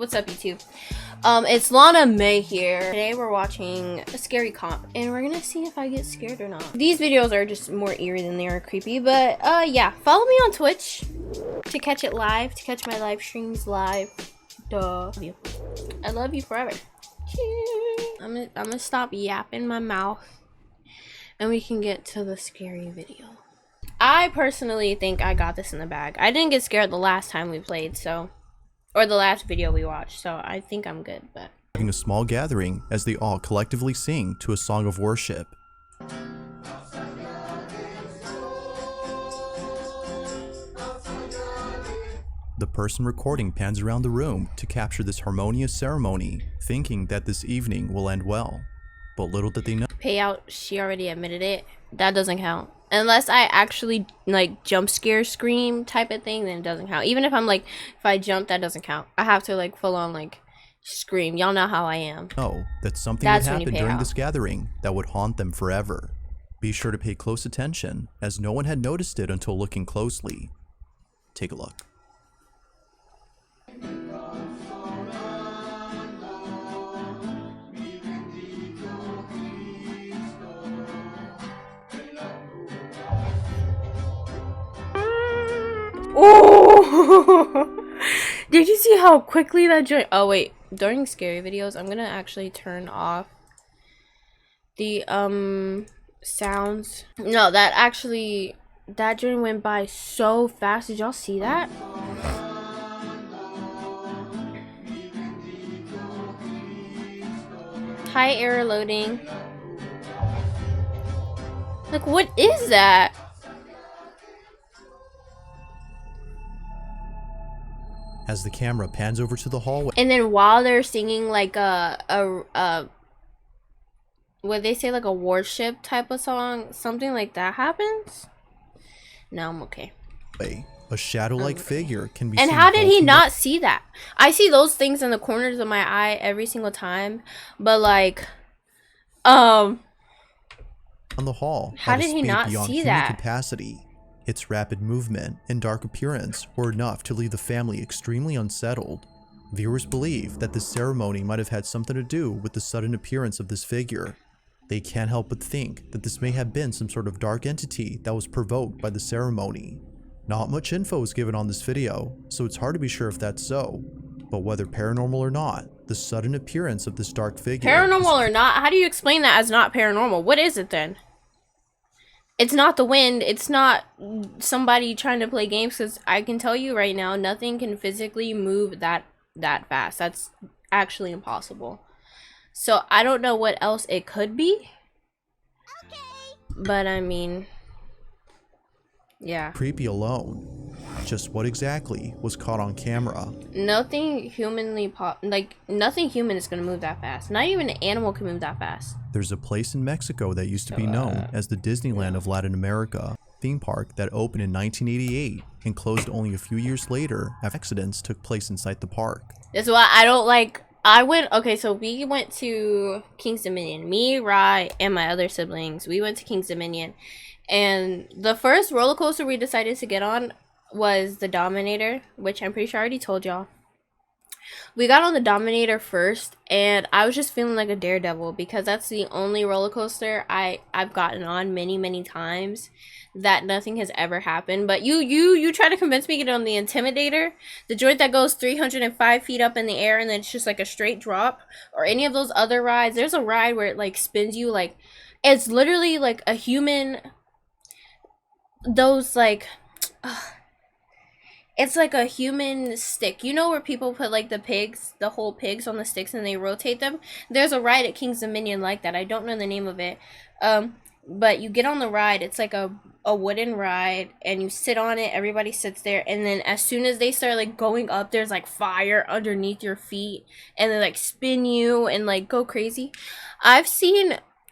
What's up, YouTube? It's Lana May here. Today we're watching a scary comp, and we're gonna see if I get scared or not. These videos are just more eerie than they are creepy, but yeah. Follow me on Twitch to catch it live, to catch my live streams live. Duh. Love you. I love you forever. I'm gonna stop yapping my mouth, and we can get to the scary video. I personally think I got this in the bag. I didn't get scared the last time we played, so... or the last video we watched, so I think I'm good, but... A small gathering as they all collectively sing to a song of worship. The person recording pans around the room to capture this harmonious ceremony, thinking that this evening will end well. But little did they know. Payout, she already admitted it. That doesn't count. Unless I actually, like, jump scare scream type of thing, then it doesn't count. Even if I'm, like, if I jump, that doesn't count. I have to, like, full on, like, scream. Y'all know how I am. Oh, that something would happen during this gathering that would haunt them forever. Be sure to pay close attention, as no one had noticed it until looking closely. Take a look. Oh! Did you see how quickly that joint? Oh wait, during scary videos, I'm gonna actually turn off the sounds. No, that joint went by so fast. Did y'all see that? Hi, error loading. Like, what is that? As the camera pans over to the hallway. And then while they're singing like what they say, like a worship type of song, something like that happens. No, I'm okay. A shadow-like figure can be seen. And how did he not see that? I see those things in the corners of my eye every single time, but like, on the hall. How did he not see that? Capacity. Its rapid movement and dark appearance were enough to leave the family extremely unsettled. Viewers believe that this ceremony might have had something to do with the sudden appearance of this figure. They can't help but think that this may have been some sort of dark entity that was provoked by the ceremony. Not much info is given on this video, so it's hard to be sure if that's so. But whether paranormal or not, the sudden appearance of this dark figure... Paranormal or not? How do you explain that as not paranormal? What is it then? It's not the wind. It's not somebody trying to play games, because I can tell you right now, nothing can physically move that fast. That's actually impossible. So I don't know what else it could be. Okay. But I mean, yeah. Creepy alone. Just what exactly was caught on camera? Nothing nothing human is gonna move that fast. Not even an animal can move that fast. There's a place in Mexico that used to be known as the Disneyland of Latin America, theme park that opened in 1988 and closed only a few years later after accidents took place inside the park. That's why I don't like. Okay, so we went to King's Dominion. Me, Rye, and my other siblings. We went to King's Dominion, and the first roller coaster we decided to get on was the Dominator, which I'm pretty sure I already told y'all. We got on the Dominator first, and I was just feeling like a daredevil, because that's the only roller coaster I've gotten on many times that nothing has ever happened. But you try to convince me to get on the Intimidator, the joint that goes 305 feet up in the air and then it's just like a straight drop, or any of those other rides. There's a ride where it like spins you, like it's literally like a human, those like it's like a human stick. You know where people put like the whole pigs on the sticks and they rotate them? There's a ride at King's Dominion like that. I don't know the name of it. But you get on the ride. It's like a wooden ride, and you sit on it. Everybody sits there, and then as soon as they start like going up, there's like fire underneath your feet, and they like spin you and like go crazy.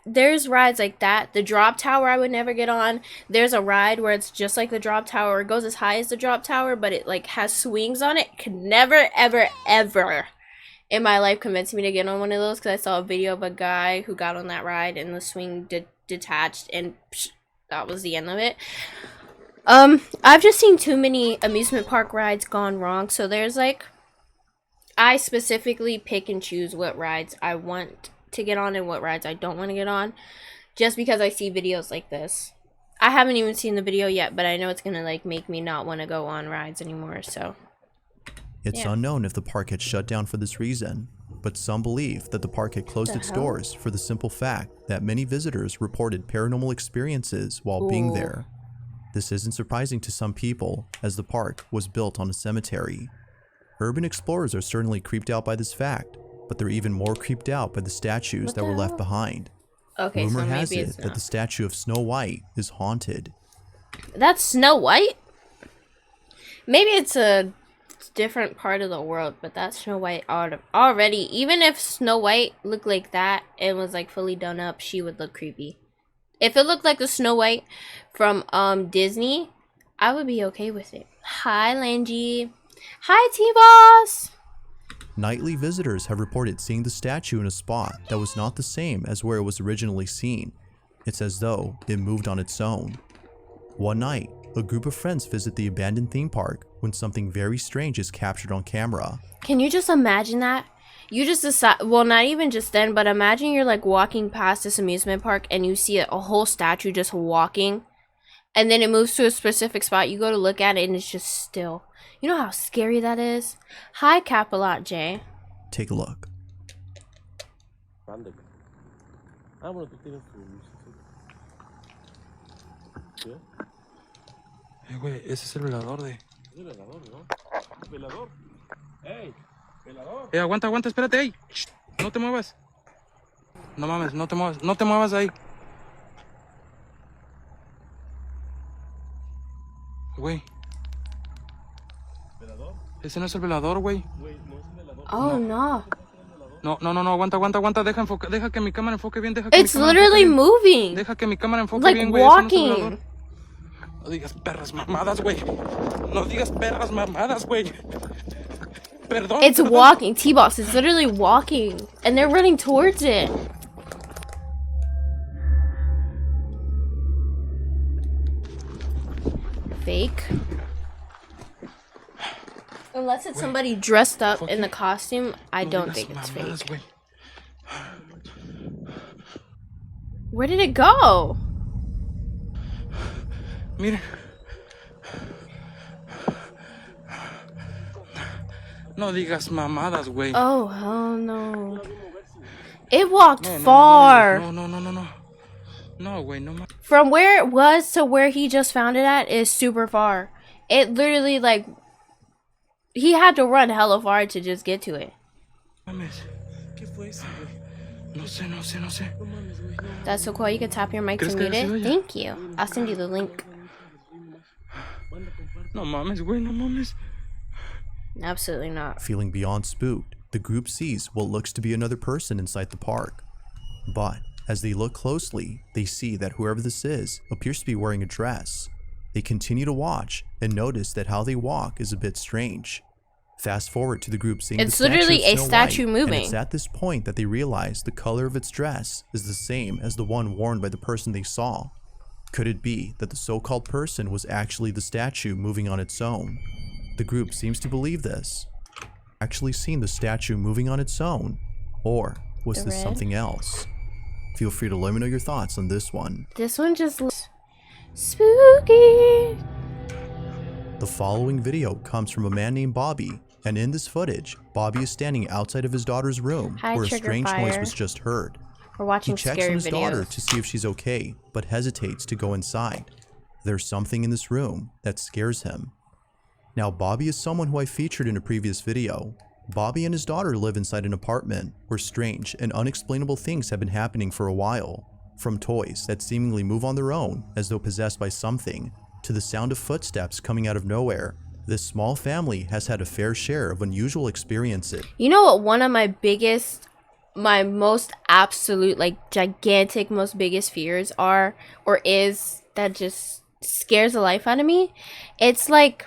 There's rides like that. The drop tower I would never get on. There's a ride where it's just like the drop tower. It goes as high as the drop tower, but it like has swings on it. Could never, ever, ever in my life convince me to get on one of those, because I saw a video of a guy who got on that ride and the swing detached, and that was the end of it. I've just seen too many amusement park rides gone wrong. So there's like, I specifically pick and choose what rides I want to get on and what rides I don't want to get on, just because I see videos like this. I haven't even seen the video yet, but I know it's gonna like make me not want to go on rides anymore. So It's unknown if the park had shut down for this reason, but some believe that the park had closed its doors for the simple fact that many visitors reported paranormal experiences while being there. This isn't surprising to some people, as the park was built on a cemetery. Urban explorers are certainly creeped out by this fact, but they're even more creeped out by the statues that were left behind. Okay, Rumor so maybe has it's it that the statue of Snow White is haunted. That's Snow White? Maybe it's a different part of the world, but that's Snow White already. Even if Snow White looked like that and was like fully done up, she would look creepy. If it looked like the Snow White from Disney, I would be okay with it. Hi, Langy. Hi, T-Boss. Nightly visitors have reported seeing the statue in a spot that was not the same as where it was originally seen. It's as though it moved on its own. One night, a group of friends visit the abandoned theme park when something very strange is captured on camera. Can you just imagine that? You just decide, well, not even just then, but imagine you're like walking past this amusement park and you see a whole statue just walking, and then it moves to a specific spot. You go to look at it and it's just still. You know how scary that is? Hi, Capalot J. Take a look. Güey, ese es el velador de... Es el velador, ¿no? Velador. Ey, velador. Aguanta, aguanta, espérate, ey. No te muevas. No mames, no te muevas. No te muevas ahí. Güey. ¿Velador? Ese no es el velador, güey. Oh, no. No, aguanta. Deja que mi cámara enfoque bien. Deja que It's literally moving. Deja que mi cámara enfoque Like bien, güey. walking. No digas perras mamadas, güey. No digas perras mamadas, güey. Perdón. It's walking. T-Boss, it's literally walking. And they're running towards it. Fake. Unless it's somebody dressed up in the costume, I don't think it's fake. Where did it go? Miren. No digas mamadas, güey. Oh, hell no. It walked far. No. No, güey, no. From where it was to where he just found it at is super far. It literally, like, he had to run hella far to just get to it. Mames. ¿Qué fue eso, güey? No sé. That's so cool. You can tap your mic to mute it. Thank you. I'll send you the link. No mames, güey, no mames. Absolutely not. Feeling beyond spooked, the group sees what looks to be another person inside the park. But as they look closely, they see that whoever this is appears to be wearing a dress. They continue to watch and notice that how they walk is a bit strange. Fast forward to the group seeing It's the statue literally of a Snow statue White, moving. and it's at this point that they realize the color of its dress is the same as the one worn by the person they saw. Could it be that the so-called person was actually the statue moving on its own? The group seems to believe this. Actually seen the statue moving on its own? Or was this something else? Feel free to let me know your thoughts on this one. This one just looks spooky. The following video comes from a man named Bobby, and in this footage, Bobby is standing outside of his daughter's room where a strange noise was just heard. We're watching He checks scary on his daughter videos. to see if she's okay, but hesitates to go inside. There's something in this room that scares him. Now, Bobby is someone who I featured in a previous video. Bobby and his daughter live inside an apartment where strange and unexplainable things have been happening for a while. From toys that seemingly move on their own as though possessed by something, to the sound of footsteps coming out of nowhere, this small family has had a fair share of unusual experiences. You know what one of my most absolute, like, gigantic, most biggest fears are, or is, that just scares the life out of me? It's like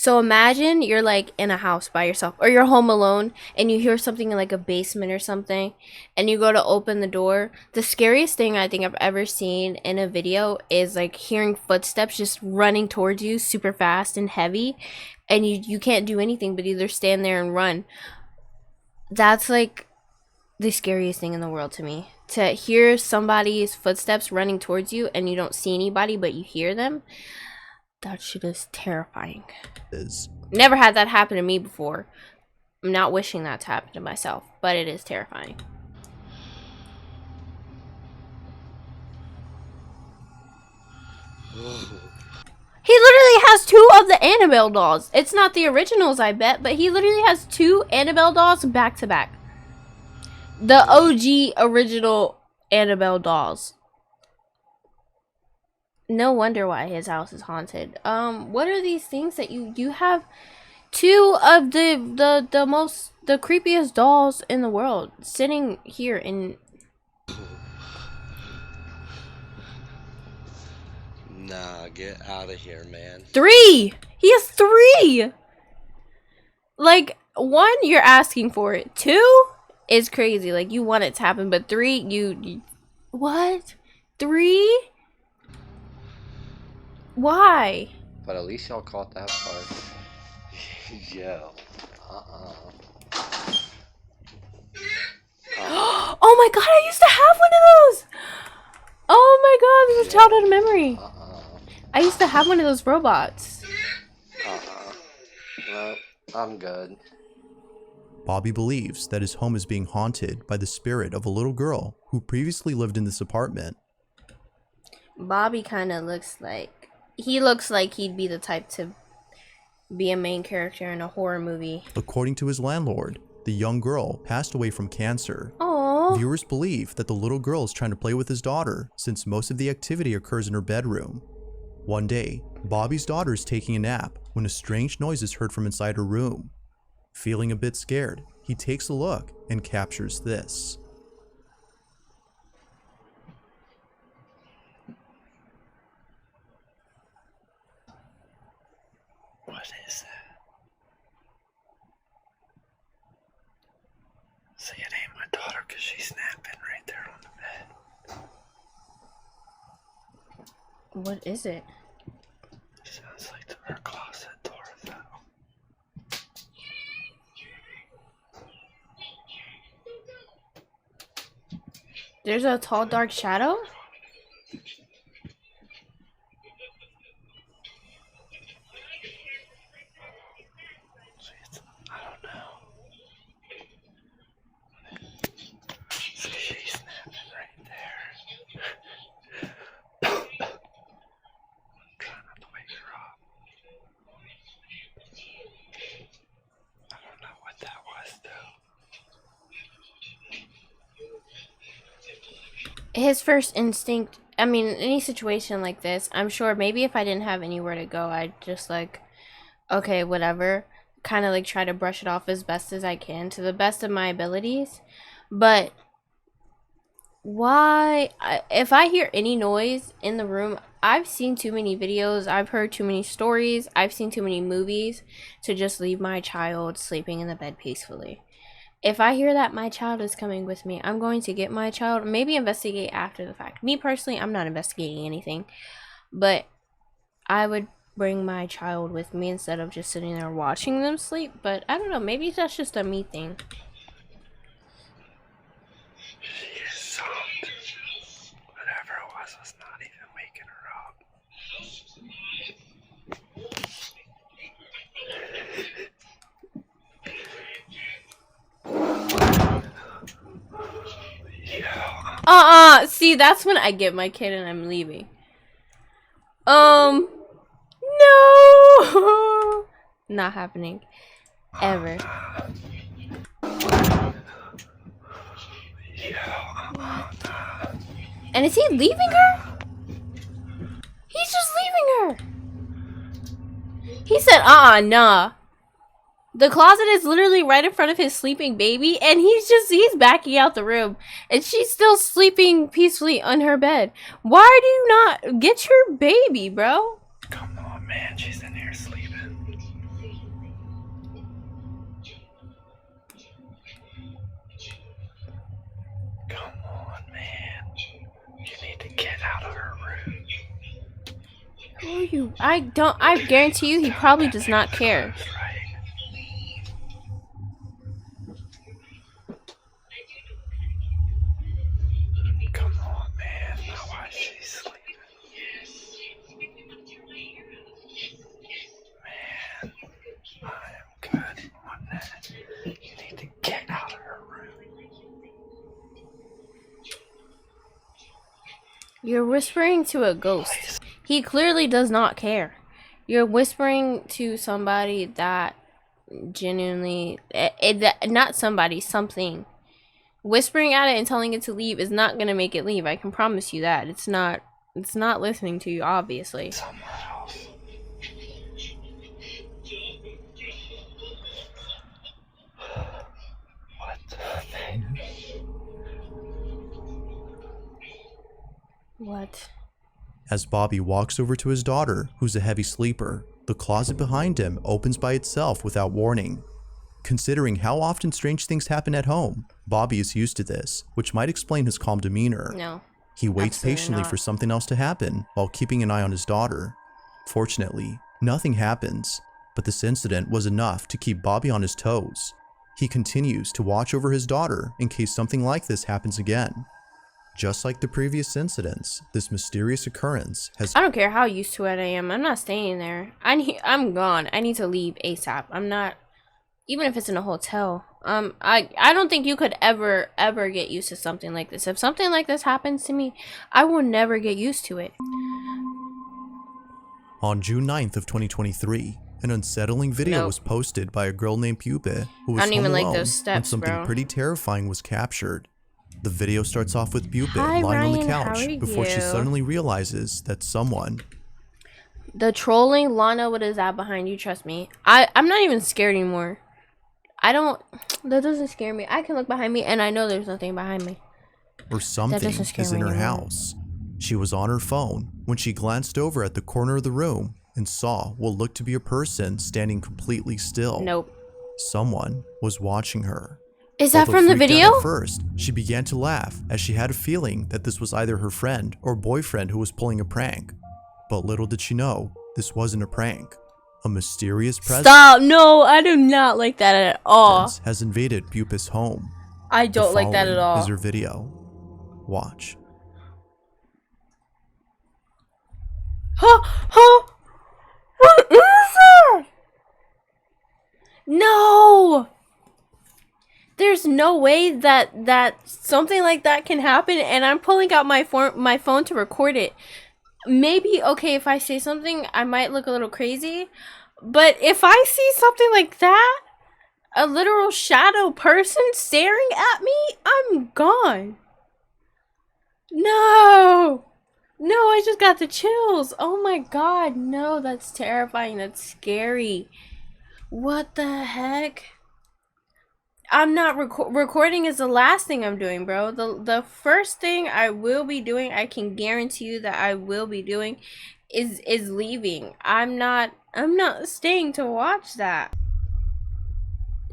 So imagine you're like in a house by yourself, or you're home alone and you hear something in like a basement or something, and you go to open the door. The scariest thing I think I've ever seen in a video is like hearing footsteps just running towards you super fast and heavy, and you can't do anything but either stand there and run. That's like the scariest thing in the world to me. To hear somebody's footsteps running towards you and you don't see anybody but you hear them, that shit is terrifying. Never had that happen to me before. I'm not wishing that to happen to myself, but it is terrifying. He literally has 2 of the Annabelle dolls. It's not the originals, I bet, but he literally has 2 Annabelle dolls back to back. The OG original Annabelle dolls. No wonder why his house is haunted. What are these things that you have 2 of the creepiest dolls in the world sitting here in. Nah, get out of here, man. 3! He has 3! Like, 1, you're asking for it. 2 is crazy. Like, you want it to happen, but 3, you what? 3? Why? But at least y'all caught that part. Yo. Oh my god, I used to have one of those! Oh my god, this is a childhood memory. I used to have one of those robots. No, I'm good. Bobby believes that his home is being haunted by the spirit of a little girl who previously lived in this apartment. Bobby kind of looks like he'd be the type to be a main character in a horror movie. According to his landlord, the young girl passed away from cancer. Aww. Viewers believe that the little girl is trying to play with his daughter since most of the activity occurs in her bedroom. One day, Bobby's daughter is taking a nap when a strange noise is heard from inside her room. Feeling a bit scared, he takes a look and captures this. What is that? See, it ain't my daughter because she's napping right there on the bed. What is it? Sounds like her closet door though. There's a tall dark shadow? I don't know. See, she's napping right there. Try not to wake her up. I don't know what that was though. His first instinct, I mean, in any situation like this, I'm sure maybe if I didn't have anywhere to go, I'd just like, okay, whatever. Kind of like try to brush it off as best as I can to the best of my abilities. But why, if I hear any noise in the room, I've seen too many videos, I've heard too many stories, I've seen too many movies to just leave my child sleeping in the bed peacefully. If I hear that my child is coming with me, I'm going to get my child, maybe investigate after the fact. Me personally, I'm not investigating anything, but I would bring my child with me instead of just sitting there watching them sleep. But I don't know, maybe that's just a me thing. She is soft. Whatever it was not even waking her up. See, that's when I get my kid and I'm leaving. No! Not happening. Ever. And is he leaving her? He's just leaving her. He said, nah. The closet is literally right in front of his sleeping baby, and he's backing out the room, and she's still sleeping peacefully on her bed. Why do you not get your baby, bro? Come on, man. She's in here sleeping. you. I guarantee you he probably does not care. Right. Come on, man. Now why is she sleeping? Man, I am good on that. You need to get out of her room. You're whispering to a ghost. He clearly does not care. You're whispering to somebody that genuinely, not somebody, something. Whispering at it and telling it to leave is not gonna make it leave. I can promise you that. It's not listening to you, obviously. Somewhere else. What the thing? What? As Bobby walks over to his daughter, who's a heavy sleeper, the closet behind him opens by itself without warning. Considering how often strange things happen at home, Bobby is used to this, which might explain his calm demeanor. No. He waits Absolutely patiently not. for something else to happen while keeping an eye on his daughter. Fortunately, nothing happens, but this incident was enough to keep Bobby on his toes. He continues to watch over his daughter in case something like this happens again. Just like the previous incidents, this mysterious occurrence has... I don't care how used to it I am. I'm not staying there. I'm gone. I need to leave ASAP. I'm not, even if it's in a hotel. I don't think you could ever get used to something like this. If something like this happens to me, I will never get used to it. On June 9th of 2023, an unsettling video Nope. was posted by a girl named Pupa who was I don't home even like alone those when steps, something bro. pretty terrifying was captured. The video starts off with Pupa Hi, lying on the Ryan, how couch are before she you? suddenly realizes that someone... The trolling, Lana, what is that behind you? Trust me. I'm not even scared anymore. That doesn't scare me. I can look behind me and I know there's nothing behind me. or something doesn't scare is me in her anymore. house. She was on her phone when she glanced over at the corner of the room and saw what looked to be a person standing completely still. Nope. Someone was watching her. Is that Although from the freaked out video? At first, she began to laugh as she had a feeling that this was either her friend or boyfriend who was pulling a prank. But little did she know, this wasn't a prank. A mysterious presence Stop! No, I do not like that at all. has invaded Pupa's home. I The don't like that at following all. Is her video. Watch. Huh? Huh? What is that? No! There's no way that something like that can happen, and I'm pulling out my phone to record it. Maybe, okay, if I say something, I might look a little crazy, but if I see something like that, a literal shadow person staring at me, I'm gone. No! No, I just got the chills. Oh my god, no, that's terrifying. That's scary. What the heck? I'm not recording is the last thing I'm doing, bro. The first thing I will be doing, I can guarantee you that I will be doing is leaving. I'm not staying to watch that.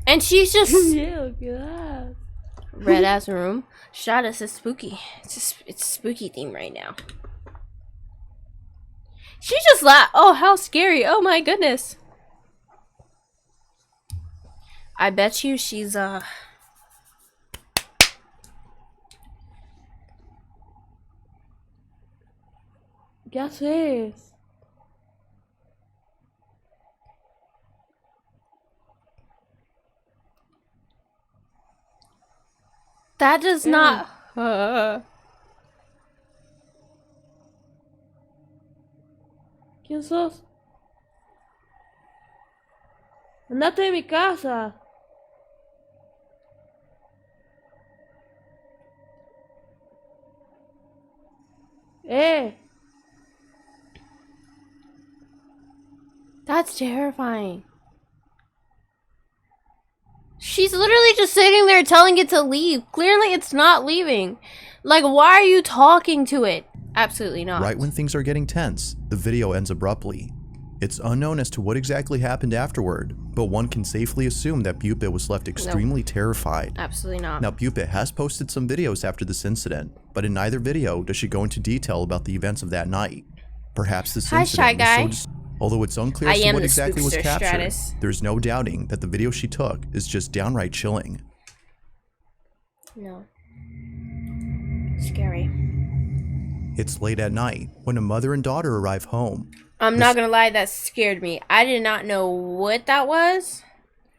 And she's just Yeah, God. red ass room. Shada says spooky. It's spooky theme right now. She just laughed. Oh, how scary. Oh my goodness. I bet you she's ¿Qué haces? that does not ¿Quién sos? Andate de mi casa. That's terrifying. She's literally just sitting there telling it to leave. Clearly it's not leaving. Like, why are you talking to it? Absolutely not. Right when things are getting tense, the video ends abruptly. It's unknown as to what exactly happened afterward, but one can safely assume that Pupa was left extremely terrified. Absolutely not. Now, Pupa has posted some videos after this incident, but in neither video does she go into detail about the events of that night. Perhaps this Hi, Shy incident was Guy. although it's unclear I as to am what the exactly was spookster, captured, Stratus. there's no doubting that the video she took is just downright chilling. No. Scary. It's late at night when a mother and daughter arrive home. I'm not gonna lie, that scared me. I did not know what that was,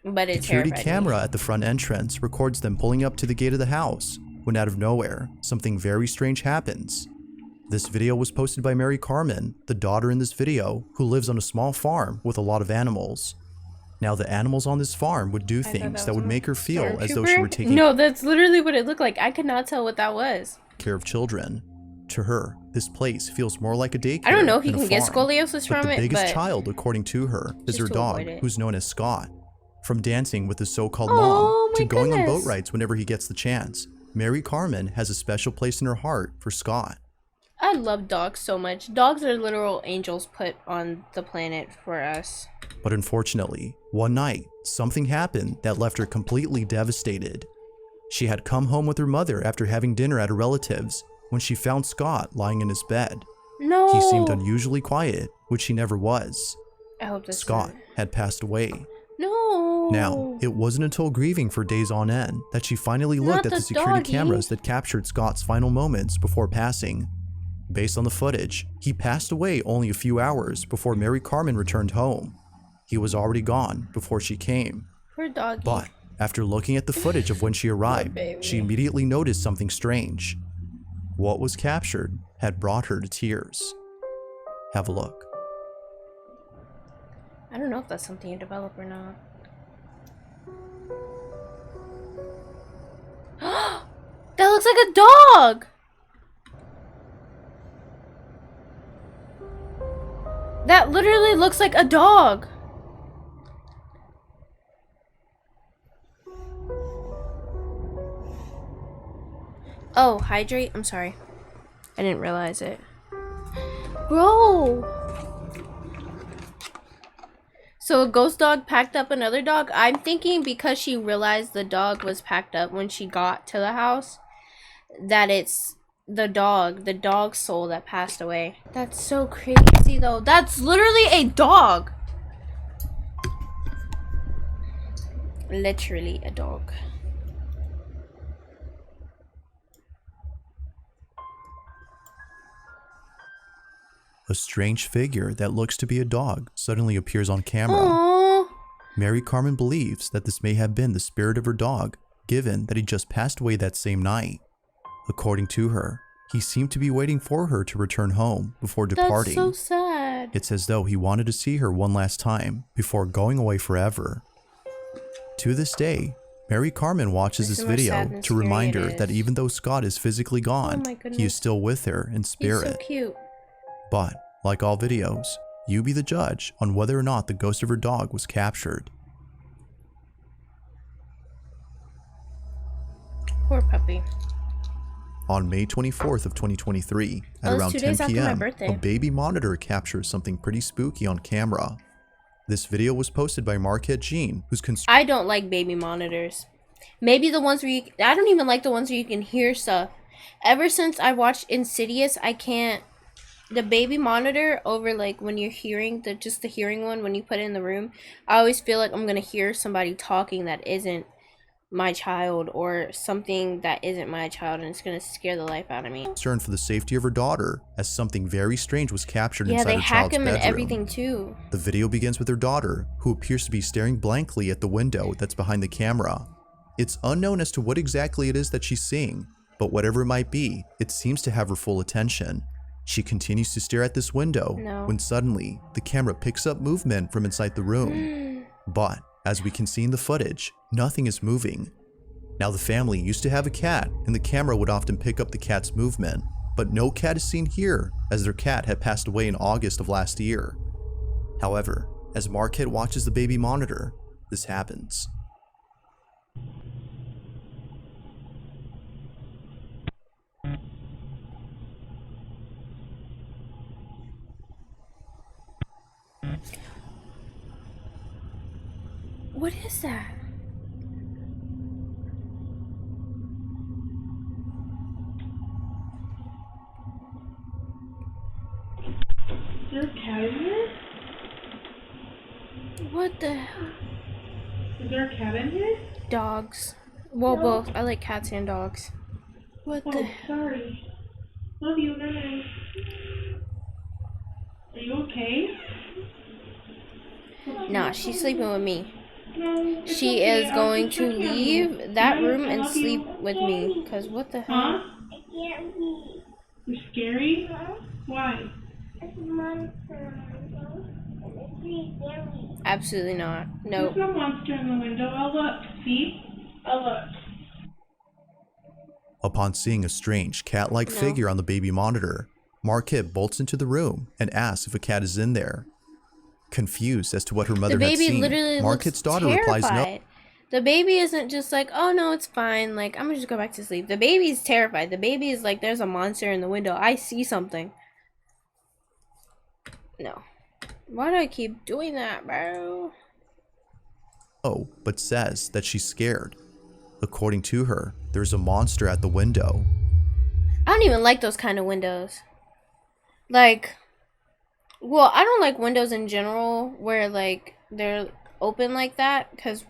but it Security terrified camera me. at the front entrance records them pulling up to the gate of the house when out of nowhere, something very strange happens. This video was posted by Mary Carmen, the daughter in this video, who lives on a small farm with a lot of animals. Now, the animals on this farm would do things that would make her feel as though she were taking No, that's literally what it looked like. I could not tell what that was. care of children. To her, this place feels more like a daycare I don't know if you than a can get farm. scoliosis But from the it, biggest but child, according to her, is just her to dog, avoid it. who's known as Scott. From dancing with the so-called Oh, mom my to going on boat goodness. rides whenever he gets the chance, Mary Carmen has a special place in her heart for Scott. I love dogs so much. Dogs are literal angels put on the planet for us. But unfortunately, one night, something happened that left her completely devastated. She had come home with her mother after having dinner at a relative's when she found Scott lying in his bed. No. He seemed unusually quiet, which he never was. I hope this Scott had passed away. No. Now, it wasn't until grieving for days on end that she finally Not looked at the the security doggy. cameras that captured Scott's final moments before passing. Based on the footage, he passed away only a few hours before Mary Carmen returned home. He was already gone before she came. Poor doggy. But after looking at the footage of when she arrived, baby. she immediately noticed something strange. What was captured had brought her to tears. Have a look. I don't know if that's something you develop or not. That looks like a dog! That literally looks like a dog! Oh, hydrate? I'm sorry. I didn't realize it. Bro! So a ghost dog packed up another dog? I'm thinking because she realized the dog was packed up when she got to the house, that it's the dog soul that passed away. That's so crazy though. That's literally a dog. Literally a dog. A strange figure that looks to be a dog suddenly appears on camera. Aww. Mary Carmen believes that this may have been the spirit of her dog, given that he just passed away that same night. According to her, he seemed to be waiting for her to return home before departing. That's so sad. It's as though he wanted to see her one last time before going away forever. To this day, Mary Carmen watches this The more sad video and to remind scary her it that is. even though Scott is physically gone, my he goodness. is still with her in He's spirit. so cute. But, like all videos, you be the judge on whether or not the ghost of her dog was captured. Poor puppy. On May 24th of 2023, at Oh, it's around 2 10 days after my p.m., birthday. a baby monitor captures something pretty spooky on camera. This video was posted by Marquette Jean, who's I don't like baby monitors. Maybe the ones where you... I don't even like the ones where you can hear stuff. Ever since I watched Insidious, I can't... The baby monitor over like when you're hearing just the hearing one when you put it in the room, I always feel like I'm gonna hear somebody talking that isn't my child or something that isn't my child, and it's gonna scare the life out of me. concerned for the safety of her daughter, as something very strange was captured Yeah, inside they her hack child's him and bedroom. everything too. The video begins with her daughter, who appears to be staring blankly at the window that's behind the camera. It's unknown as to what exactly it is that she's seeing, but whatever it might be, it seems to have her full attention. She continues to stare at this window when suddenly the camera picks up movement from inside the room. But as we can see in the footage, nothing is moving. Now, the family used to have a cat, and the camera would often pick up the cat's movement, but no cat is seen here, as their cat had passed away in August of last year. However, as Marquette watches the baby monitor, this happens. What is that? there a cat in here? What the hell? Is there a cat in here? Dogs. Well, both. I like cats and dogs. What the? Oh, sorry. Love you, guys. Are you okay? Nah, she's sleeping with me. No, it's She okay. is I was going just to checking on leave you. that Guys, room I and love you. sleep with me. Cause what the hell? Huh? You're scary? Why? Absolutely not. There's Nope. no monster in the window. I'll look. See? I'll look. Upon seeing a strange cat-like No. figure on the baby monitor, Marquette bolts into the room and asks if a cat is in there. Confused as to what her The mother had baby seen, literally Marquette's looks daughter replies no. terrified. The baby isn't just like, oh no, it's fine. Like, I'm gonna just go back to sleep. The baby's terrified. The baby is like, there's a monster in the window. I see something. No. Why do I keep doing that, bro? Oh, but says that she's scared. According to her, there's a monster at the window. I don't even like those kind of windows. Like, well, I don't like windows in general where, like, they're open like that. Because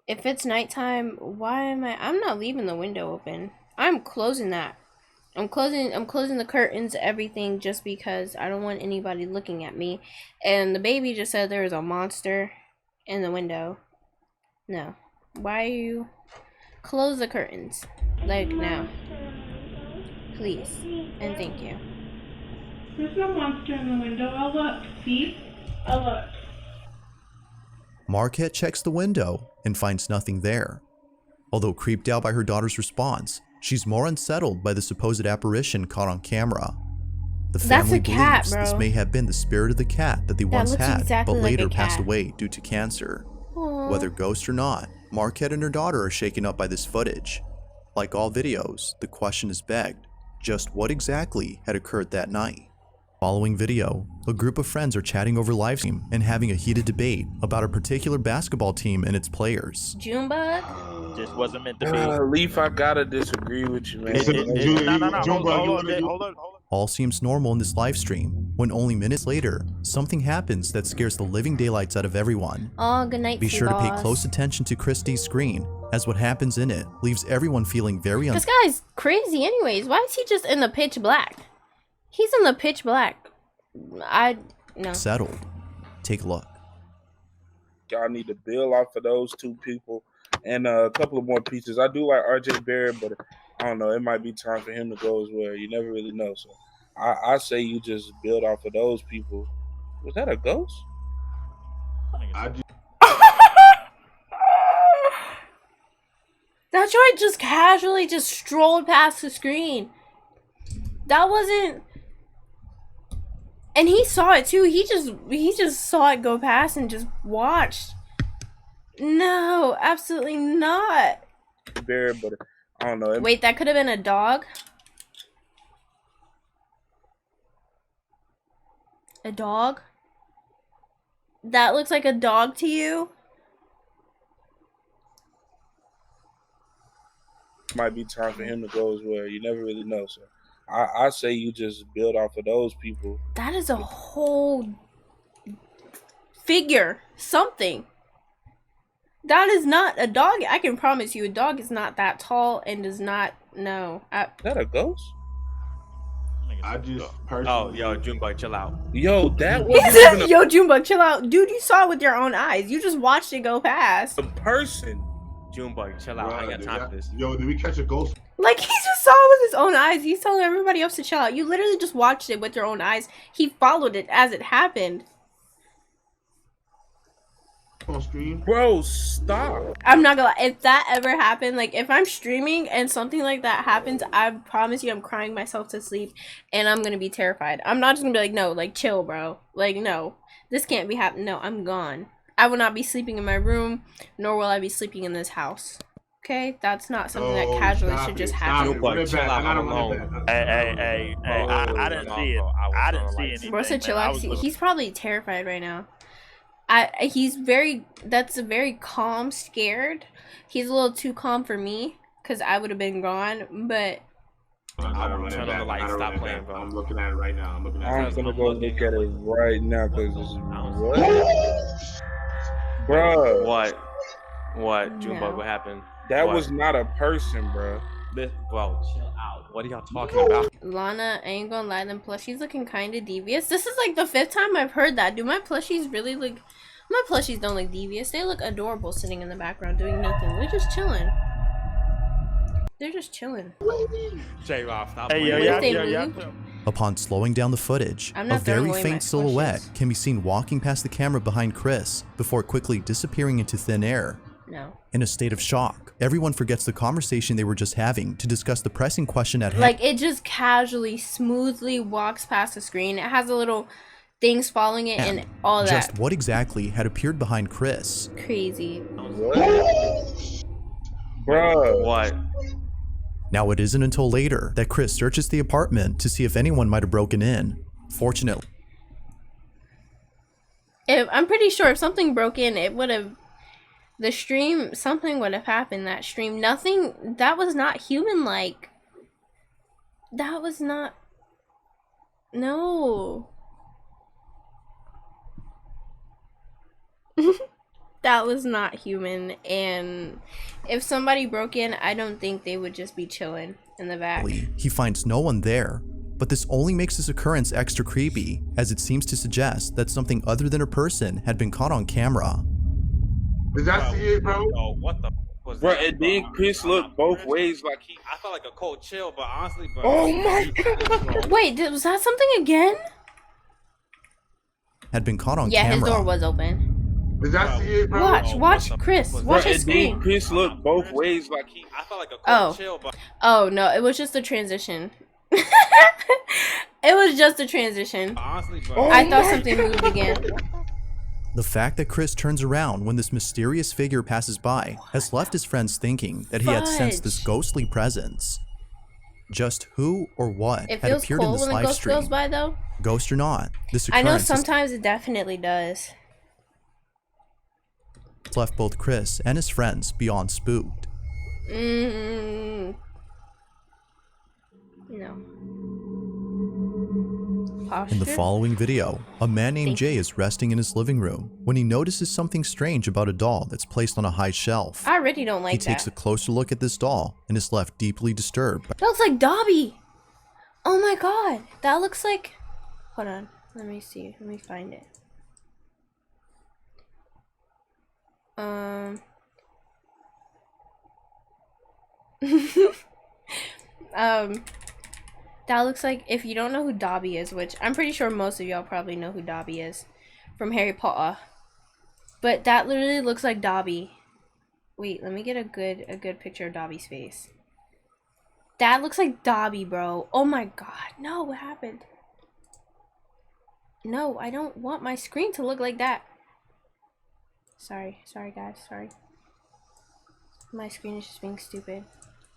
if it's nighttime, I'm not leaving the window open. I'm closing that. I'm closing the curtains, everything, just because I don't want anybody looking at me. And the baby just said there is a monster in the window. No. Why are you... Close the curtains. Like, now. Please. And thank you. There's no monster in the window. I'll look. See? I'll look. Marquette checks the window and finds nothing there. Although creeped out by her daughter's response, she's more unsettled by the supposed apparition caught on camera. The That's family a cat, believes bro. this may have been the spirit of the cat that they once looks had, exactly but like later a passed cat. away due to cancer. Aww. Whether ghost or not, Marquette and her daughter are shaken up by this footage. Like all videos, the question is begged, just what exactly had occurred that night? Following video, a group of friends are chatting over livestream and having a heated debate about a particular basketball team and its players. Junebug? Just wasn't meant to be. Leaf, I gotta disagree with you, man. No. Hold on. All seems normal in this live stream, when only minutes later, something happens that scares the living daylights out of everyone. Oh, good night, Be sure to pay boss. close attention to Christie's screen, as what happens in it leaves everyone feeling very This guy's crazy anyways. Why is he just in the pitch black? He's in the pitch black. No. unsettled. Take a look. Y'all need to build off of those two people and a couple of more pieces. I do like RJ Barrett, but I don't know. It might be time for him to go as well. You never really know. So I say you just build off of those people. Was that a ghost? That joint just casually just strolled past the screen. That wasn't... And he saw it too. He just saw it go past and just watched. No, absolutely not. Barrett, but I don't know. Wait, that could have been a dog? A dog? That looks like a dog to you? Might be time for him to go as well. You never really know. So I say you just build off of those people. That is a whole figure. Something. That is not a dog. I can promise you, a dog is not that tall and does not. No. Is that a ghost? I just personally. Oh, yo, Junebug, chill out. Yo, that He wasn't said, even yo, Junebug, chill out. Dude, you saw it with your own eyes. You just watched it go past. a person. Junebug, chill out. I ain't got time for this. Yo, did we catch a ghost? Like, he just saw it with his own eyes. He's telling everybody else to chill out. You literally just watched it with your own eyes. He followed it as it happened. On stream? Bro, stop. I'm not gonna lie. If that ever happened, like, if I'm streaming and something like that happens, I promise you I'm crying myself to sleep and I'm gonna be terrified. I'm not just gonna be like, no, like, chill, bro. Like, no. This can't be happening. No, I'm gone. I will not be sleeping in my room, nor will I be sleeping in this house. Okay? That's not something that casually should just happen. Junebug, chill out. I'm alone. Hey, I didn't see it. I didn't see anything. Bro said chill man. I out. was gonna- He's probably terrified right now. That's a very calm scared. He's a little too calm for me, because I would have been gone, but Turn on the light. Stop playing, bro. I'm looking at it right now. I'm looking at I'm it. gonna go look at it right now because what, bro? What? Junebug, No. what happened? That What? was not a person, bro. Bro, chill out. What are y'all talking about? Lana, I ain't gonna lie, them plushies looking kind of devious. This is like the 5th time I've heard that. Do my plushies really look... My plushies don't look devious. They look adorable sitting in the background doing nothing. They're just chilling. They're just chilling. J-Rob, stop What playing. if they move? Upon slowing down the footage, I'm a not throwing very away my faint silhouette plushies. can be seen walking past the camera behind Chris before quickly disappearing into thin air. No. In a state of shock, everyone forgets the conversation they were just having to discuss the pressing question at hand. Like, it just casually, smoothly walks past the screen. It has a little things following it and all that. Just what exactly had appeared behind Chris? Crazy. Bro. What? Now it isn't until later that Chris searches the apartment to see if anyone might have broken in. Fortunately, I'm pretty sure if something broke in, it would have... The stream, something would have happened that stream. Nothing, that was not human-like. That was not... No. That was not human, and if somebody broke in, I don't think they would just be chilling in the back. he finds no one there. But this only makes this occurrence extra creepy, as it seems to suggest that something other than a person had been caught on camera. Did that see it, bro? Oh, what the was Bro, that? and then Chris looked both ways like he... I felt like a cold chill, but honestly, bro. Oh my god. Wait, was that something again? Had been caught on Yeah, camera. his door was open. Did that see it, bro? Watch, Chris. Bro, Watch Bro, his and then screen. Chris looked both ways like he... I felt like a Oh. cold chill, but Oh, no, it was just a transition. It was just a transition. honestly, bro. Oh I thought my something moved again. The fact that Chris turns around when this mysterious figure passes by has left his friends thinking that he had sensed this Fudge. ghostly presence. Just who or what It had feels appeared in cold this when a live ghost goes stream, by, though. ghost or not, this I know occurrence has sometimes it definitely does. left both Chris and his friends beyond spooked. No. In the Posture? following video, a man named Thank Jay is resting in his living room when he notices something strange about a doll that's placed on a high shelf. I already don't like He that. takes a closer look at this doll and is left deeply disturbed. That looks like Dobby. Oh my god. That looks like... Hold on. Let me see. Let me find it. That looks like, if you don't know who Dobby is, which I'm pretty sure most of y'all probably know who Dobby is from Harry Potter. But that literally looks like Dobby. Wait, let me get a good picture of Dobby's face. That looks like Dobby, bro. Oh my god. No, what happened? No, I don't want my screen to look like that. Sorry guys, sorry. My screen is just being stupid.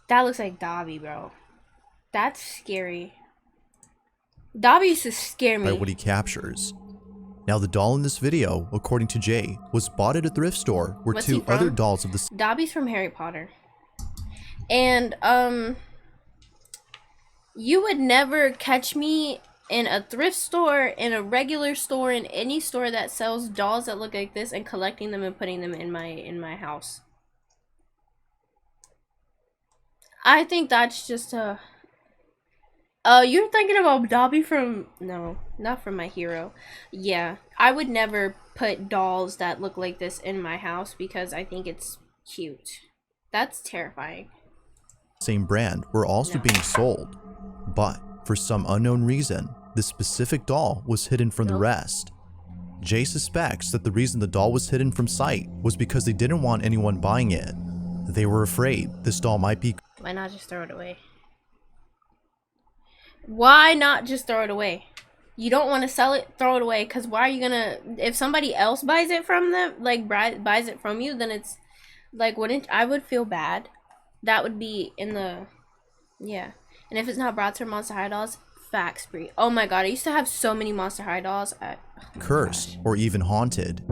That looks like Dobby, bro. That's scary. Dobby used to scare By me. what he captures. Now the doll in this video, according to Jay, was bought at a thrift store where What's he two other from? dolls of the Dobby's from Harry Potter. And, you would never catch me in a thrift store, in a regular store, in any store that sells dolls that look like this and collecting them and putting them in my house. I think that's just a... Oh, you're thinking about Dobby from... No, not from My Hero. Yeah, I would never put dolls that look like this in my house because I think it's cute. That's terrifying. same brand were also No. being sold. But for some unknown reason, this specific doll was hidden from the Nope. rest. Jay suspects that the reason the doll was hidden from sight was because they didn't want anyone buying it. They were afraid this doll might be Why not just throw it away? Why not just throw it away? You don't want to sell it, throw it away. Because why are you gonna... If somebody else buys it from them, like, buys it from you, then it's... Like, wouldn't... I would feel bad. That would be in the... Yeah. And if it's not brought to Monster High Dolls, facts free. Oh my god, I used to have so many Monster High Dolls. Oh my cursed gosh. or even haunted.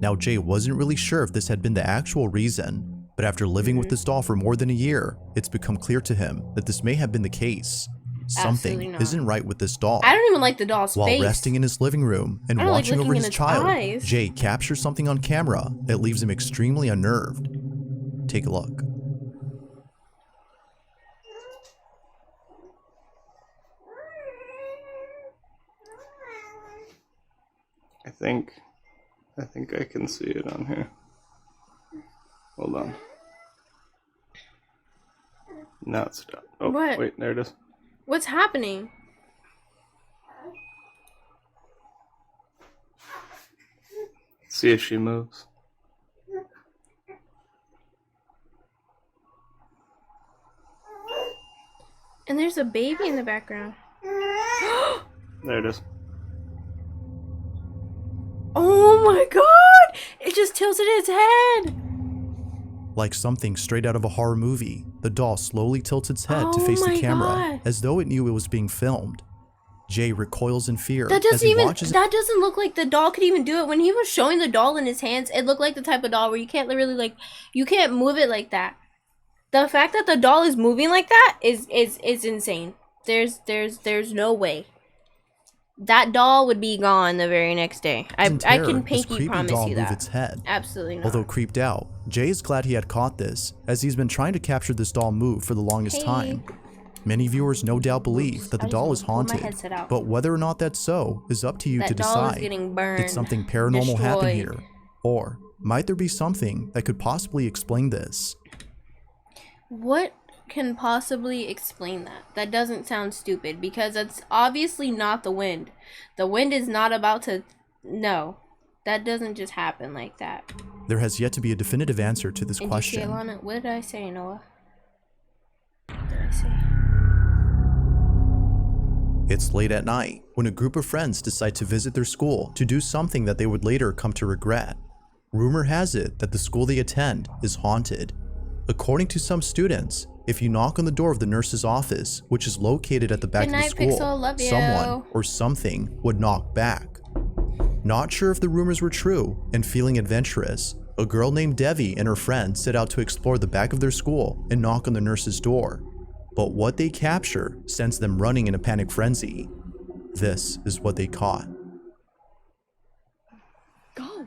Now Jay wasn't really sure if this had been the actual reason, But after living with this doll for more than a year, it's become clear to him that this may have been the case. Absolutely Something not. isn't right with this doll. I don't even like the doll's While face. resting in his living room and I don't like watching over looking his in its child, eyes. Jay captures something on camera that leaves him extremely unnerved. Take a look. I think I can see it on here. Hold on. Now it's stopped. Oh, What? wait, there it is. What's happening? See if she moves. And there's a baby in the background. There it is. Oh my god! It just tilted its head! Like something straight out of a horror movie, the doll slowly tilts its head to Oh face the my camera God. as though it knew it was being filmed. Jay recoils in fear That as doesn't he even, watches that doesn't look like the doll could even do it. When he was showing the doll in his hands, it looked like the type of doll where you can't really, like, you can't move it like that. The fact that the doll is moving like that is insane. There's no way. That doll would be gone the very next day. I in can terror as pinky creepy promise doll you move that. its head. Absolutely not. Although creeped out, Jay is glad he had caught this, as he's been trying to capture this doll move for the longest Hey. time. Many viewers no doubt believe that the I just doll wanna is pull my haunted, headset out. but whether or not that's so is up to you That to doll is decide. getting burned, Did something paranormal happen destroyed. here? Or might there be something that could possibly explain this? What can possibly explain that? That doesn't sound stupid, because it's obviously not the wind. The wind is not about to... No. That doesn't just happen like that. There has yet to be a definitive answer to this Did question. you see Alana? What did I say, Noah? What did I say? It's late at night when a group of friends decide to visit their school to do something that they would later come to regret. Rumor has it that the school they attend is haunted. According to some students, if you knock on the door of the nurse's office, which is located at the back Good of the night, school, Pixel. Love you. someone or something would knock back. Not sure if the rumors were true, and feeling adventurous, a girl named Devi and her friend set out to explore the back of their school and knock on the nurse's door. But what they capture sends them running in a panic frenzy. This is what they caught. Go.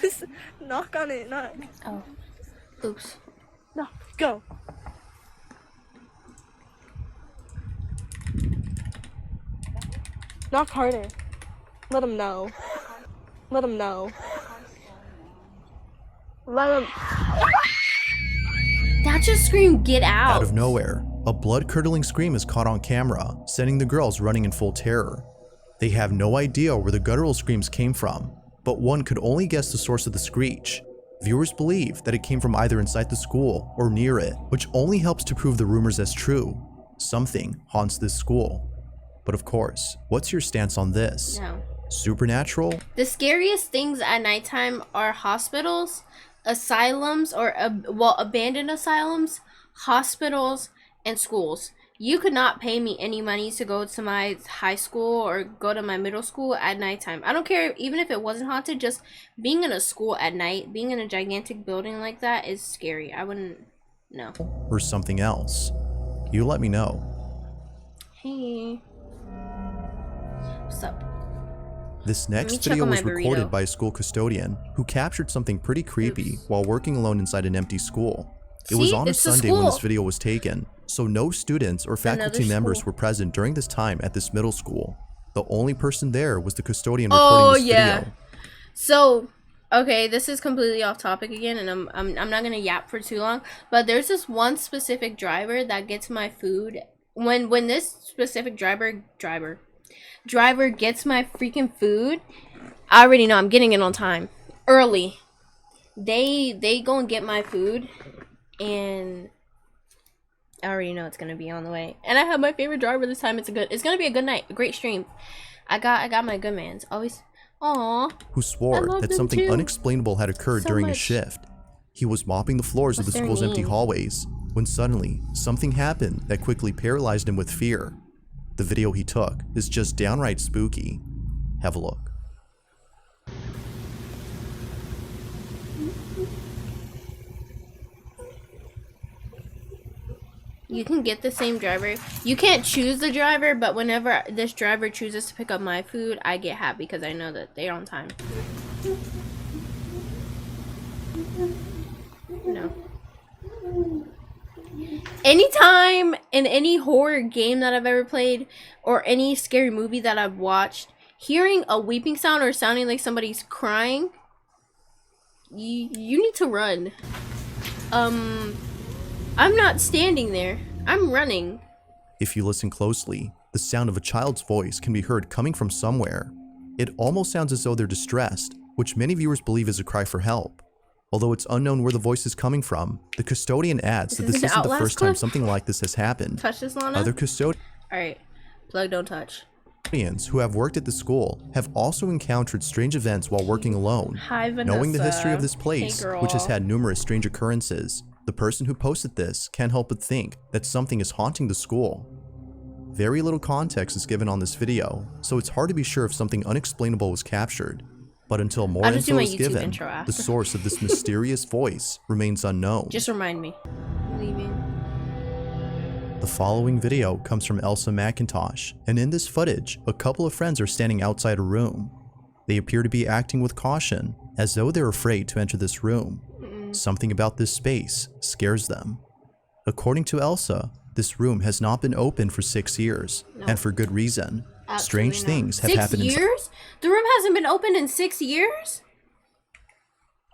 Just knock on it, knock. Oh. Oops. No, go. Knock harder. Let him know. Let him know. Let him. That just screamed, get out. Out of nowhere, a blood-curdling scream is caught on camera, sending the girls running in full terror. They have no idea where the guttural screams came from, but one could only guess the source of the screech. Viewers believe that it came from either inside the school or near it, which only helps to prove the rumors as true. Something haunts this school. But of course, what's your stance on this? No. Supernatural? The scariest things at nighttime are hospitals, asylums, or abandoned asylums, hospitals, and schools. You could not pay me any money to go to my high school or go to my middle school at nighttime. I don't care, even if it wasn't haunted, just being in a school at night, being in a gigantic building like that is scary. I wouldn't, no. Or something else? You let me know. Hey. What's up? This Let me next check video on was my recorded burrito. by a school custodian who captured something pretty creepy Oops. while working alone inside an empty school. It was See? on a It's the Sunday when this school. video was taken, so no students or faculty Another members school. were present during this time at this middle school. The only person there was the custodian Oh, recording this yeah. video. So, okay, this is completely off topic again, and I'm not gonna yap for too long. But there's this one specific driver that gets my food. When this specific driver gets my freaking food, I already know I'm getting it on time, early. They go and get my food, and I already know it's gonna be on the way. And I have my favorite driver this time. It's gonna be a good night, a great stream. I got my good mans always. Aww. Who I swore love that them something too. unexplainable had occurred So during his much. shift. He was mopping the floors of What's the their school's empty name? hallways when suddenly something happened that quickly paralyzed him with fear. The video he took is just downright spooky. Have a look. You can get the same driver. You can't choose the driver, but whenever this driver chooses to pick up my food, I get happy because I know that they're on time. No. Anytime in any horror game that I've ever played or any scary movie that I've watched, hearing a weeping sound or sounding like somebody's crying, you need to run. I'm not standing there. I'm running. If you listen closely, the sound of a child's voice can be heard coming from somewhere. It almost sounds as though they're distressed, which many viewers believe is a cry for help. Although it's unknown where the voice is coming from, the custodian adds that this isn't the first time something like this has happened. Touch this, Lana? Other custodians Alright. Plug, don't touch. who have worked at the school have also encountered strange events while working alone. Hi, Vanessa. Knowing the history of this place, Hey, which has girl. had numerous strange occurrences, the person who posted this can't help but think that something is haunting the school. Very little context is given on this video, so it's hard to be sure if something unexplainable was captured. But until more I'll just do info my is YouTube given, intro after. the source of this mysterious voice remains unknown. Just remind me. I'm leaving. The following video comes from Elsa McIntosh, and in this footage, a couple of friends are standing outside a room. They appear to be acting with caution, as though they're afraid to enter this room. Something about this space scares them. According to Elsa, this room has not been open for 6 years, and for good reason. Absolutely Strange not. things have 6 happened inside. years? The room hasn't been opened in 6 years?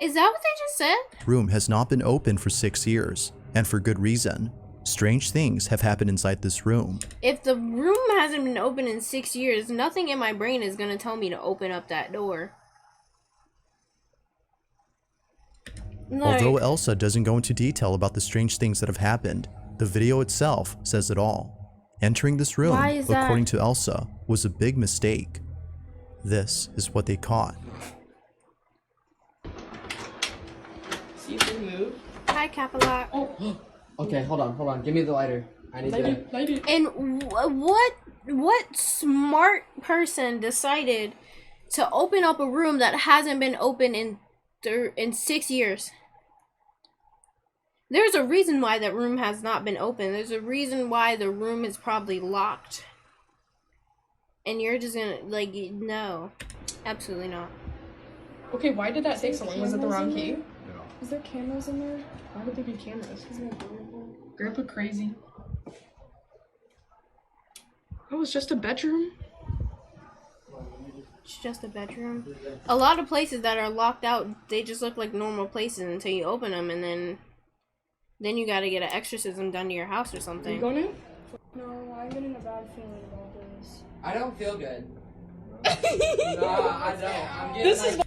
Is that what they just said? Room has not been open for 6 years, and for good reason. Strange things have happened inside this room. If the room hasn't been open in 6 years, nothing in my brain is gonna tell me to open up that door. Although Elsa doesn't go into detail about the strange things that have happened, the video itself says it all. Entering this room, Why is that? according to Elsa, was a big mistake. This is what they caught. See if they move. Hi, Capalock. Oh, okay. Hold on. Give me the lighter. I need to. And what smart person decided to open up a room that hasn't been open in 6 years? There's a reason why that room has not been open. There's a reason why the room is probably locked. And you're just gonna, like, no. Absolutely not. Okay, why did that take so long? Was it the wrong key? No. Is there cameras in there? Why would there be cameras? Grandpa crazy. Oh, it's just a bedroom? It's just a bedroom. A lot of places that are locked out, they just look like normal places until you open them, and then you gotta get an exorcism done to your house or something. You going in? No, I'm getting a bad feeling about this. I don't feel good. Nah, I don't. I'm getting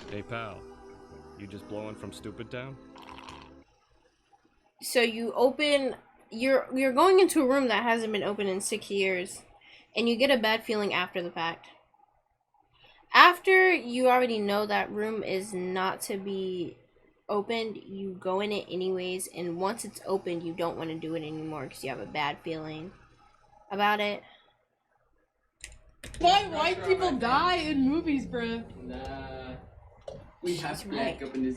Hey pal, you just blowing from Stupid Town? So you open, you're going into a room that hasn't been open in 6 years, and you get a bad feeling after the fact. After you already know that room is not to be opened, you go in it anyways, and once it's opened, you don't want to do it anymore because you have a bad feeling about it. Why white people die in movies, bruh? Nah. We have to right. back up in this.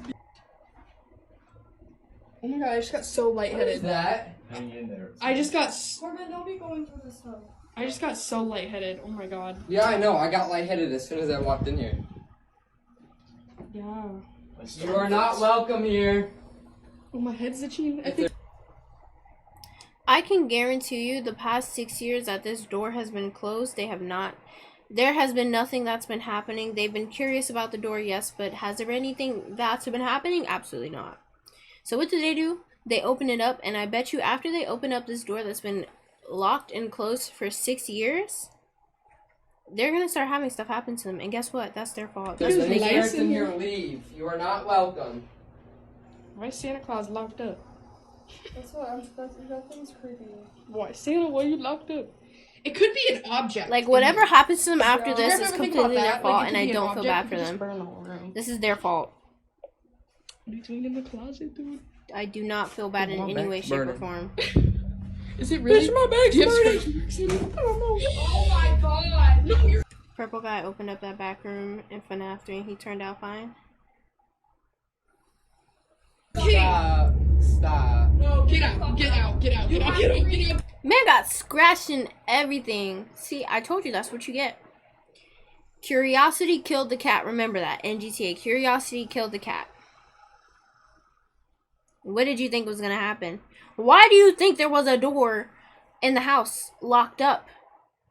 Oh my god, I just got so lightheaded. What is that? Hang in there. I just got Corbin, don't be going through this stuff. I just got so lightheaded. Oh my god. Yeah, I know. I got lightheaded as soon as I walked in here. Yeah. You are not welcome here. Oh, my head's itching. I think I can guarantee you the past 6 years that this door has been closed, there has been nothing that's been happening. They've been curious about the door, yes, but has there been anything that's been happening? Absolutely not. So what do? They open it up, and I bet you after they open up this door that's been locked and closed for 6 years, they're gonna start having stuff happen to them, and guess what? That's their fault. That's If what any they spirits get. in here leave, you are not welcome. why is Santa Claus locked up? That's what that thing's creepy. Why Santa? Why are you locked up? It could be an object. Like, whatever happens to them after You this ever is think about completely their that? fault, Like, it and could I be an don't feel object, bad it for could just them. burn the whole room. This is their fault. What are you doing in the closet, dude? I do not feel bad in My any back's way, shape, or burning. form. Is it really? Bitch, my bag's Do you have burning. scratch marks in it? I don't know. Oh my god! No, you're. Purple guy opened up that back room in FNAF 3 and he turned out fine. Stop. Stop. No, get out. out. Man got scratched and everything. See, I told you that's what you get. Curiosity killed the cat. Remember that. NGTA. Curiosity killed the cat. What did you think was going to happen? Why do you think there was a door in the house locked up?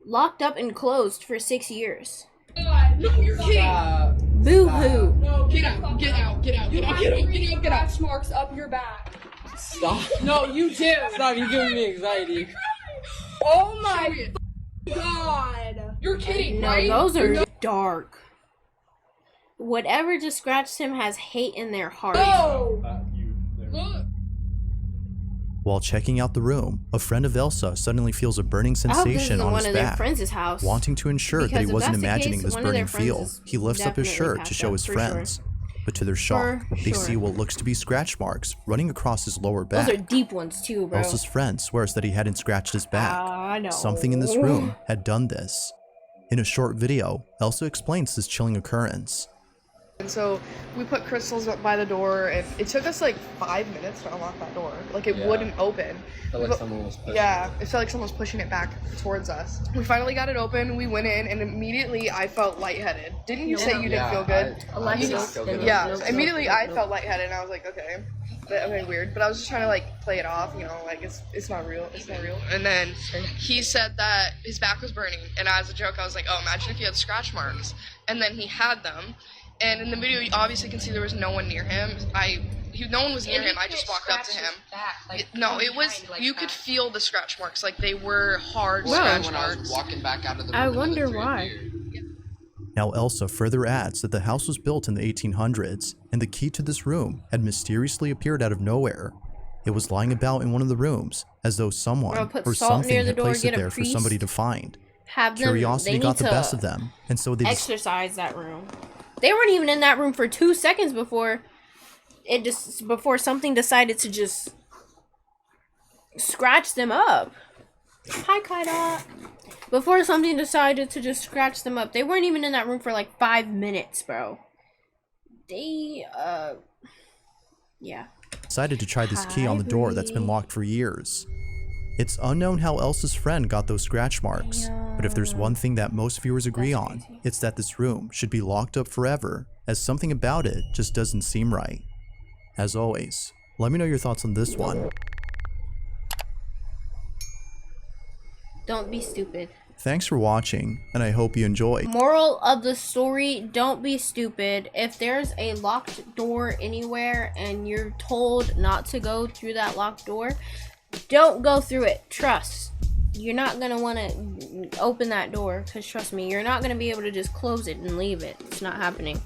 Locked up and closed for 6 years. No, you're kidding. Boo-hoo. No, get out. Scratch marks up your back. Stop. No, you do. Stop, you're giving me anxiety. Oh my god. You're kidding, No, right? those are dark. Whatever just scratched him has hate in their heart. Oh. Look. While checking out the room, a friend of Elsa suddenly feels a burning I hope this sensation isn't on one his of their back. friends' house. Wanting to ensure that Because he if wasn't that's the imagining case, this one of their burning friends feel, is he lifts up his definitely shirt to passed show out, his for friends. But to their shock, they Sure. see what looks to be scratch marks running across his lower Those back. are deep ones too, bro. Elsa's friend swears that he hadn't scratched his back. I know. Something in this room had done this. In a short video, Elsa explains this chilling occurrence. And so we put crystals up by the door, and it took us like 5 minutes to unlock that door. Like it wouldn't open. Felt like someone was pushing It felt like someone was pushing it back towards us. We finally got it open, we went in, and immediately I felt lightheaded. Didn't you say you didn't feel good? Immediately I felt lightheaded, and I was like, okay. I mean, weird, but I was just trying to like play it off, you know, like it's not real, And then he said that his back was burning, and as a joke, I was like, oh, imagine if you had scratch marks. And then he had them, and in the video, you obviously can see there was no one near him. No one was near him. I just walked up to him. You could feel the scratch marks, like they were hard scratch marks. I was walking back out of the room. I wonder why. Now Elsa further adds that the house was built in the 1800s, and the key to this room had mysteriously appeared out of nowhere. It was lying about in one of the rooms, as though someone put or salt something near the had door, placed it get a there for priest, somebody to find. Have them, Curiosity got the best of them, and so they exercise that room. They weren't even in that room for 2 seconds before something decided to just scratch them up. Hi, Kaida. Before something decided to just scratch them up, they weren't even in that room for like 5 minutes, bro. Yeah. decided to try this key on the door that's been locked for years. It's unknown how Elsa's friend got those scratch marks, but if there's one thing that most viewers agree on, it's that this room should be locked up forever, as something about it just doesn't seem right. As always, let me know your thoughts on this one. Don't be stupid. Thanks for watching, and I hope you enjoyed. Moral of the story, don't be stupid. If there's a locked door anywhere and you're told not to go through that locked door, don't go through it. Trust. You're not going to want to open that door, because trust me, you're not going to be able to just close it and leave it. It's not happening.